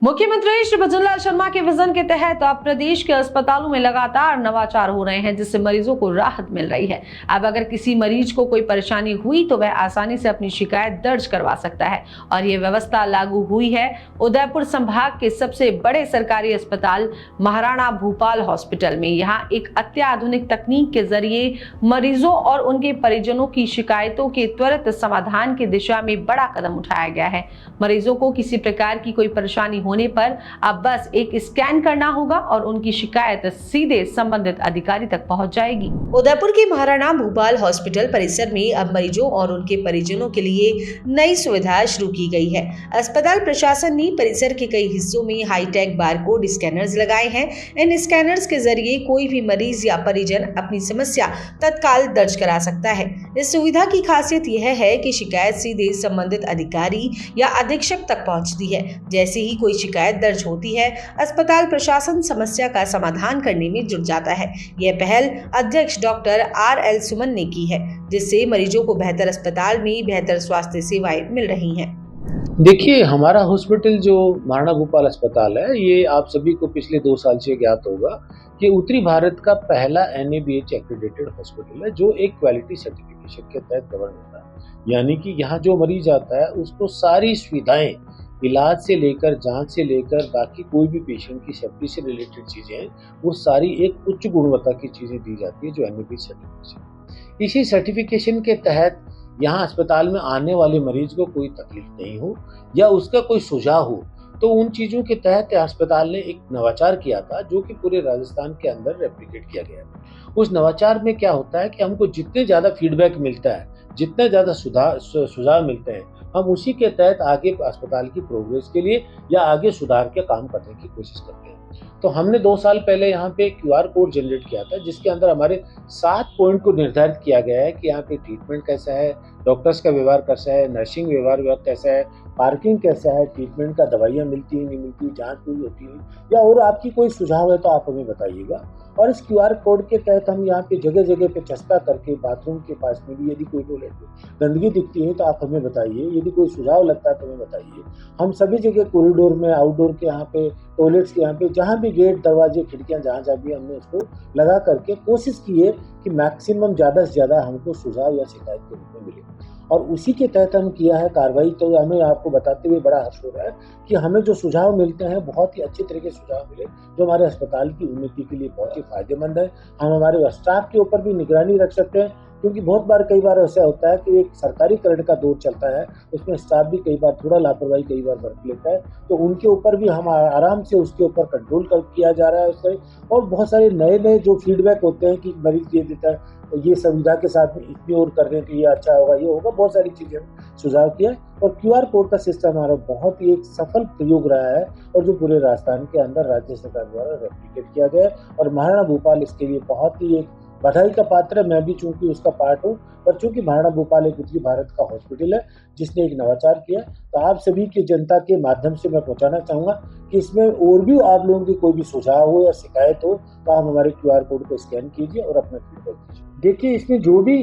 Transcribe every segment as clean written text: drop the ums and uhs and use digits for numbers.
मुख्यमंत्री श्री भजनलाल शर्मा के विजन के तहत अब प्रदेश के अस्पतालों में लगातार नवाचार हो रहे हैं, जिससे मरीजों को राहत मिल रही है। अब अगर किसी मरीज को कोई परेशानी हुई तो वह आसानी से अपनी शिकायत दर्ज करवा सकता है और ये व्यवस्था लागू हुई है उदयपुर संभाग के सबसे बड़े सरकारी अस्पताल महाराणा भूपाल हॉस्पिटल में। यहाँ एक अत्याधुनिक तकनीक के जरिए मरीजों और उनके परिजनों की शिकायतों के त्वरित समाधान की दिशा में बड़ा कदम उठाया गया है। मरीजों को किसी प्रकार की कोई परेशानी होने पर अब बस एक स्कैन करना होगा और उनकी शिकायत सीधे संबंधित अधिकारी तक पहुंच जाएगी। उदयपुर के महाराणा भूपाल हॉस्पिटल परिसर में अब मरीजों और उनके परिजनों के लिए नई सुविधा शुरू की गई है। अस्पताल प्रशासन ने परिसर के कई हिस्सों में हाईटेक बारकोड स्कैनर्स लगाए हैं। इन स्कैनर्स के जरिए कोई भी मरीज या परिजन अपनी समस्या तत्काल दर्ज करा सकता है। इस सुविधा की खासियत यह है कि शिकायत सीधे संबंधित अधिकारी या अधीक्षक तक पहुंचती है। जैसे ही कोई शिकायत दर्ज होती है, अस्पताल प्रशासन समस्या का समाधान करने में जुट जाता है। यह पहल अध्यक्ष डॉक्टर RL सुमन ने की है, जिससे मरीजों को बेहतर अस्पताल में बेहतर स्वास्थ्य सेवाएं मिल रही हैं। देखिए, हमारा हॉस्पिटल जो महाराणा भूपाल अस्पताल है, ये आप सभी को पिछले 2 साल से ज्ञात होगा कि उत्तरी भारत का पहला NABH एक्रेडिटेड हॉस्पिटल है, जो एक क्वालिटी सर्टिफिकेशन के तहत गवर्न होता है। यानी कि यहाँ जो मरीज आता है उसको सारी सुविधाएं, इलाज से लेकर, जांच से लेकर, बाकी कोई भी पेशेंट की सेफ्टी से रिलेटेड चीज़ें हैं, वो सारी एक उच्च गुणवत्ता की चीज़ें दी जाती है, जो NABH सर्टिफिकेशन। इसी सर्टिफिकेशन के तहत यहाँ अस्पताल में आने वाले मरीज को कोई तकलीफ नहीं हो या उसका कोई सुझाव हो, तो उन चीज़ों के तहत अस्पताल ने एक नवाचार किया था, जो कि पूरे राजस्थान के अंदर रेप्लिकेट किया गया है। उस नवाचार में क्या होता है कि हमको जितने ज़्यादा फीडबैक मिलता है, जितने ज़्यादा सुझाव मिलते हैं, हम उसी के तहत आगे अस्पताल की प्रोग्रेस के लिए या आगे सुधार के काम करने की कोशिश करते हैं। तो हमने 2 साल पहले यहाँ पे QR कोड जनरेट किया था, जिसके अंदर हमारे 7 पॉइंट को निर्धारित किया गया है कि यहाँ पे ट्रीटमेंट कैसा है, डॉक्टर्स का व्यवहार कैसा है, नर्सिंग व्यवहार कैसा है, पार्किंग कैसा है, ट्रीटमेंट का दवाइयाँ मिलती है नहीं मिलती, जांच पूरी होती है, या और आपकी कोई सुझाव है तो आप हमें बताइएगा। और इस QR कोड के तहत हम यहाँ पे जगह जगह पे चस्पा करके बाथरूम के पास में भी यदि कोई टॉयलेट में गंदगी दिखती है तो आप हमें बताइए, यदि कोई सुझाव लगता है तो हमें बताइए। हम सभी जगह कॉरिडोर में, आउटडोर के यहाँ पे, टॉयलेट्स के यहाँ पे, जहाँ भी गेट, दरवाजे, खिड़कियाँ जहाँ भी हमने उसको लगा करके कोशिश की है कि मैक्सिमम ज़्यादा से ज़्यादा हमको सुझाव या शिकायत के रूप में मिले, और उसी के तहत हम किया है कार्रवाई। तो हमें आपको बताते हुए बड़ा हर्ष हो रहा है कि हमें जो सुझाव मिलते हैं, बहुत ही अच्छे तरह के सुझाव मिले, जो हमारे अस्पताल की उन्नति के लिए बहुत ही फायदेमंद है। हम हमारे स्टाफ के ऊपर भी निगरानी रख सकते हैं, क्योंकि बहुत बार, कई बार ऐसा होता है कि एक सरकारीकरण का दौर चलता है, उसमें स्टाफ भी कई बार थोड़ा लापरवाही कई बार बरत लेता है, तो उनके ऊपर भी हम आराम से उसके ऊपर कंट्रोल किया जा रहा है उससे। और बहुत सारे नए जो फीडबैक होते हैं कि मरीज ये देता है, ये सुविधा के साथ में इतनी और कर रहे हैं तो ये अच्छा होगा, ये होगा, बहुत सारी चीज़ें सुझाव किया। और QR कोड का सिस्टम हमारा बहुत ही एक सफल प्रयोग रहा है, और जो पूरे राजस्थान के अंदर राज्य सरकार द्वारा रेप्लिकेट किया गया है, और महाराणा भूपाल इसके लिए बहुत ही एक बधाई का पात्र है। मैं भी चूंकि उसका पार्ट हूँ, पर चूंकि महाराणा भूपाल एक उत्तरी भारत का हॉस्पिटल है जिसने एक नवाचार किया, तो आप सभी की जनता के माध्यम से मैं पहुंचाना चाहूँगा कि इसमें और भी आप लोगों की कोई भी सुझाव हो या शिकायत हो, तो आप हमारे QR कोड को स्कैन कीजिए और अपना फीडबैक दीजिए। देखिए, इसमें जो भी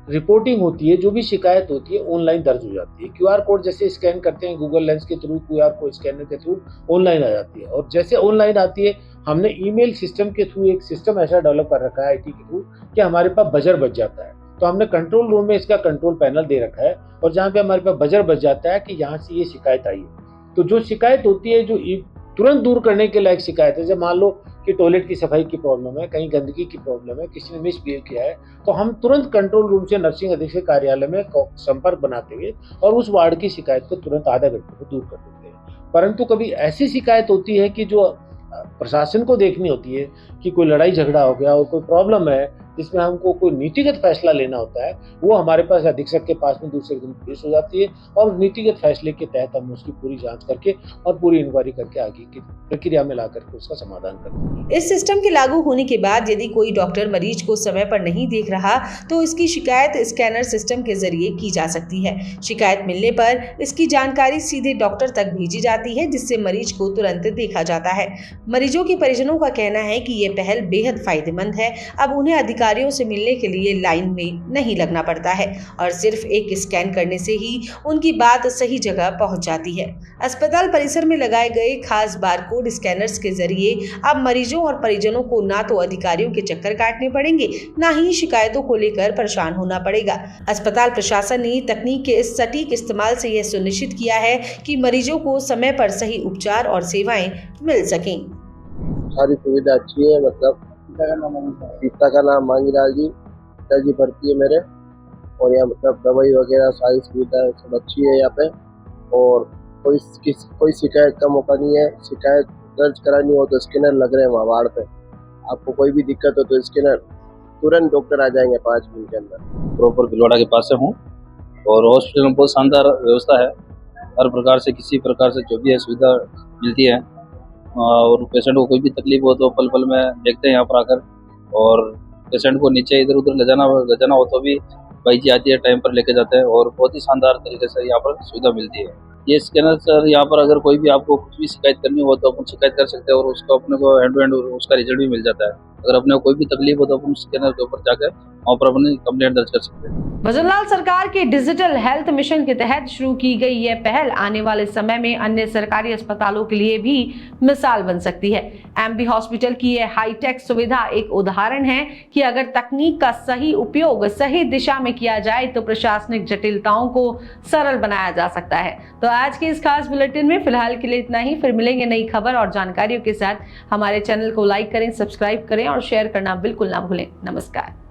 रिपोर्टिंग होती है, जो भी शिकायत होती है, ऑनलाइन दर्ज हो जाती है। QR कोड जैसे स्कैन करते हैं गूगल लेंस के थ्रू, QR कोड स्कैनर के थ्रू ऑनलाइन आ जाती है, और जैसे ऑनलाइन आती है, हमने ईमेल सिस्टम के थ्रू एक सिस्टम ऐसा डेवलप कर रखा है IT के थ्रू कि हमारे पास बजर बज जाता है। तो हमने कंट्रोल रूम में इसका कंट्रोल पैनल दे रखा है, और जहाँ पे हमारे पास बजर बज जाता है कि यहाँ से ये शिकायत आई है, तो जो शिकायत होती है, जो तुरंत दूर करने के लायक शिकायत है, जब मान लो कि टॉयलेट की सफाई की प्रॉब्लम है, कहीं गंदगी की प्रॉब्लम है, किसी ने मिसबिहेव किया है, तो हम तुरंत कंट्रोल रूम से नर्सिंग अधीक्षक कार्यालय में संपर्क बनाते हुए और उस वार्ड की शिकायत को तुरंत आधा घंटे में दूर कर देते हैं। परंतु कभी ऐसी शिकायत होती है कि जो प्रशासन को देखनी होती है कि कोई लड़ाई झगड़ा हो गया और कोई प्रॉब्लम है जिसमें हमको कोई नीतिगत फैसला लेना होता है, वो हमारे पास अधीक्षक के पास में दूसरे दिन पेश हो जाती है, और नीतिगत फैसले के तहत हम उसकी पूरी जांच करके और पूरी इंक्वायरी करके आगे की प्रक्रिया में ला करके उसका समाधान करते हैं। इस सिस्टम के लागू होने के बाद यदि कोई डॉक्टर मरीज को समय पर नहीं देख रहा, तो इसकी शिकायत स्कैनर सिस्टम के जरिए की जा सकती है। शिकायत मिलने पर इसकी जानकारी सीधे डॉक्टर तक भेजी जाती है, जिससे मरीज को तुरंत देखा जाता है। मरीजों के परिजनों का कहना है कि ये पहल बेहद फायदेमंद है। अब उन्हें अधिकारियों से मिलने के लिए लाइन में नहीं लगना पड़ता है और सिर्फ एक स्कैन करने से ही उनकी बात सही जगह पहुंच जाती है। अस्पताल परिसर में लगाए गए खास बारकोड स्कैनर्स के जरिए अब मरीजों और परिजनों को ना तो अधिकारियों के चक्कर काटने पड़ेंगे, ना ही शिकायतों को लेकर परेशान होना पड़ेगा। अस्पताल प्रशासन ने तकनीक के इस सटीक इस्तेमाल से यह सुनिश्चित किया है कि मरीजों को समय पर सही उपचार और सेवाएं मिल सकें। सारी सुविधा अच्छी है, मतलब पिता का नाम मांगीलाल जी, पिताजी भर्ती है मेरे, और यहाँ मतलब दवाई वगैरह सारी सुविधाएं सब अच्छी है यहाँ पे, और कोई शिकायत का मौका नहीं है। शिकायत दर्ज करानी हो तो स्कैनर लग रहे हैं वहाँ वार्ड पे, आपको कोई भी दिक्कत हो तो स्कैनर तुरंत डॉक्टर आ जाएंगे 5 मिनट के अंदर। प्रॉपर भिलवाड़ा के पास से हूँ और हॉस्पिटल में बहुत शानदार व्यवस्था है। हर प्रकार से किसी प्रकार से जो भी है सुविधा मिलती है, और पेशेंट को कोई भी तकलीफ हो तो पल पल में देखते हैं यहाँ पर आकर, और पेशेंट को नीचे इधर उधर ले जाना हो तो भी भाई जी आती है, टाइम पर लेके जाते हैं, और बहुत ही शानदार तरीके से यहाँ पर सुविधा मिलती है। ये स्कैनर सर यहाँ पर अगर कोई भी आपको कुछ भी शिकायत करनी हो तो अपन शिकायत कर सकते हैं, और उसको अपने को हैंड टू हैंड उसका रिजल्ट भी मिल जाता है। अगर अपने को कोई भी तकलीफ हो तो अपन स्कैनर के ऊपर जाकर वहाँ पर अपनी कंप्लेंट दर्ज कर सकते हैं। भजनलाल सरकार के डिजिटल हेल्थ मिशन के तहत शुरू की गई यह पहल आने वाले समय में अन्य सरकारी अस्पतालों के लिए भी मिसाल बन सकती है। एमबी हॉस्पिटल की यह हाईटेक सुविधा एक उदाहरण है कि अगर तकनीक का सही उपयोग सही दिशा में किया जाए तो प्रशासनिक जटिलताओं को सरल बनाया जा सकता है। तो आज के इस खास बुलेटिन में फिलहाल के लिए इतना ही। फिर मिलेंगे नई खबर और जानकारियों के साथ। हमारे चैनल को लाइक करें, सब्सक्राइब करें और शेयर करना बिल्कुल ना भूलें। नमस्कार।